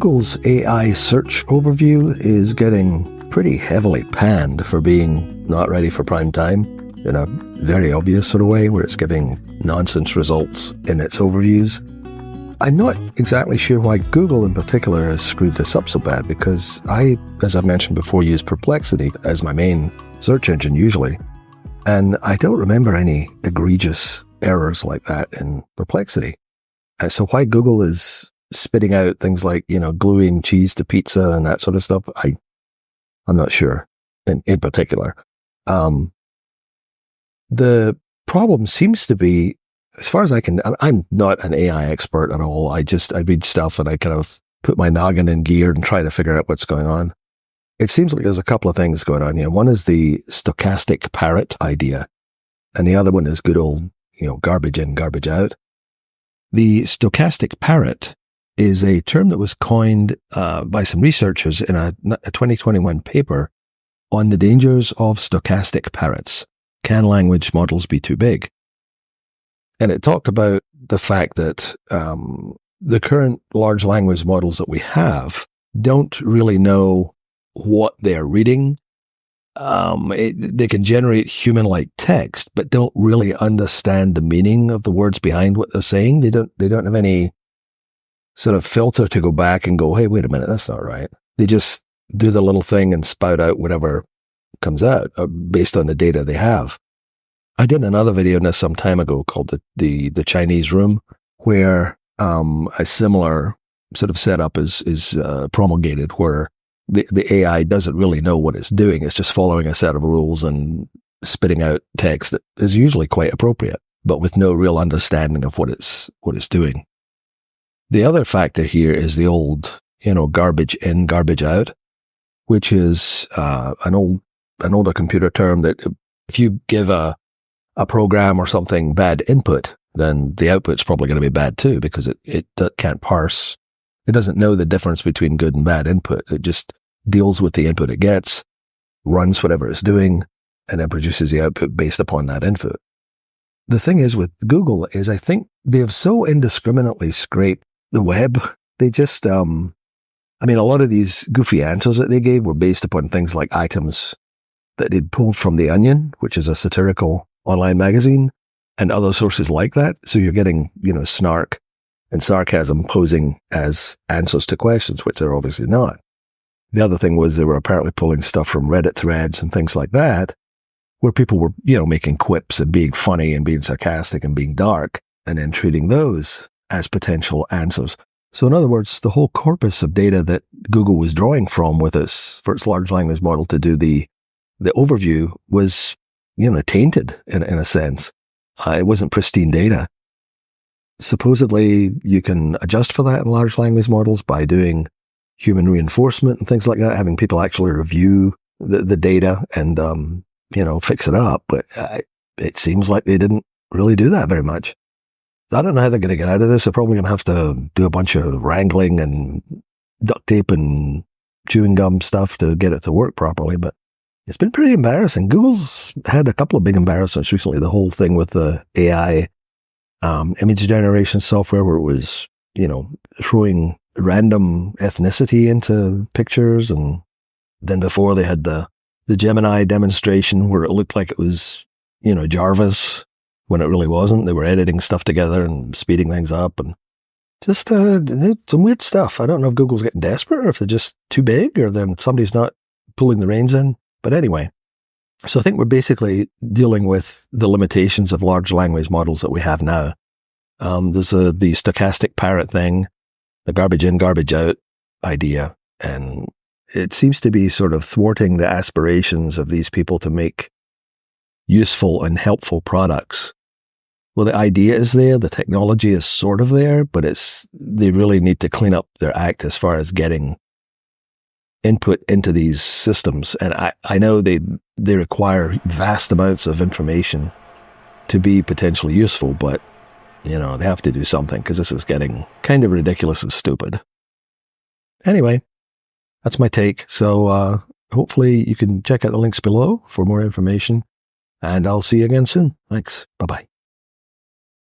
Google's AI search overview is getting pretty heavily panned for being not ready for prime time in a very obvious sort of way, where it's giving nonsense results in its overviews. I'm not exactly sure why Google in particular has screwed this up so bad, because I, as I've mentioned before, use Perplexity as my main search engine usually, and I don't remember any egregious errors like that in Perplexity. So why Google is spitting out things like, gluing cheese to pizza and that sort of stuff, I'm not sure in particular. The problem seems to be, as far as I'm not an AI expert at all. I read stuff and I kind of put my noggin in gear and try to figure out what's going on. It seems like there's a couple of things going on here. One is the stochastic parrot idea, and the other one is good old, garbage in, garbage out. The stochastic parrot is a term that was coined by some researchers in a 2021 paper on the dangers of stochastic parrots. Can language models be too big? And it talked about the fact that the current large language models that we have don't really know what they're reading. They can generate human-like text, but don't really understand the meaning of the words behind what they're saying. They don't have any sort of filter to go back and go, hey, wait a minute, that's not right. They just do the little thing and spout out whatever comes out based on the data they have. I did another video on this some time ago called the Chinese Room, where a similar sort of setup is promulgated, where the AI doesn't really know what it's doing. It's just following a set of rules and spitting out text that is usually quite appropriate, but with no real understanding of what it's doing. The other factor here is the old, garbage in, garbage out, which is an older computer term that if you give a program or something bad input, then the output's probably going to be bad too, because it can't parse. It doesn't know the difference between good and bad input. It just deals with the input it gets, runs whatever it's doing, and then produces the output based upon that input. The thing is with Google is I think they have so indiscriminately scraped the web. They just, a lot of these goofy answers that they gave were based upon things like items that they'd pulled from The Onion, which is a satirical online magazine, and other sources like that. So you're getting, snark and sarcasm posing as answers to questions, which they're obviously not. The other thing was they were apparently pulling stuff from Reddit threads and things like that, where people were, making quips and being funny and being sarcastic and being dark, and then treating those as potential answers. So in other words, the whole corpus of data that Google was drawing from for its large language model to do the overview was, tainted in a sense. It wasn't pristine data. Supposedly, you can adjust for that in large language models by doing human reinforcement and things like that, having people actually review the data and, fix it up. But it seems like they didn't really do that very much. I don't know how they're going to get out of this. They're probably going to have to do a bunch of wrangling and duct tape and chewing gum stuff to get it to work properly. But it's been pretty embarrassing. Google's had a couple of big embarrassments recently. The whole thing with the AI image generation software, where it was, throwing random ethnicity into pictures. And then before they had the Gemini demonstration where it looked like it was, Jarvis when it really wasn't. They were editing stuff together and speeding things up, and just some weird stuff. I don't know if Google's getting desperate or if they're just too big, or then somebody's not pulling the reins in. But anyway, so I think we're basically dealing with the limitations of large language models that we have now. There's the stochastic parrot thing, the garbage in, garbage out idea, and it seems to be sort of thwarting the aspirations of these people to make useful and helpful products. Well, the idea is there, the technology is sort of there, but they really need to clean up their act as far as getting input into these systems. And I know they require vast amounts of information to be potentially useful, but they have to do something, because this is getting kind of ridiculous and stupid. Anyway, that's my take. So hopefully you can check out the links below for more information, and I'll see you again soon. Thanks. Bye-bye.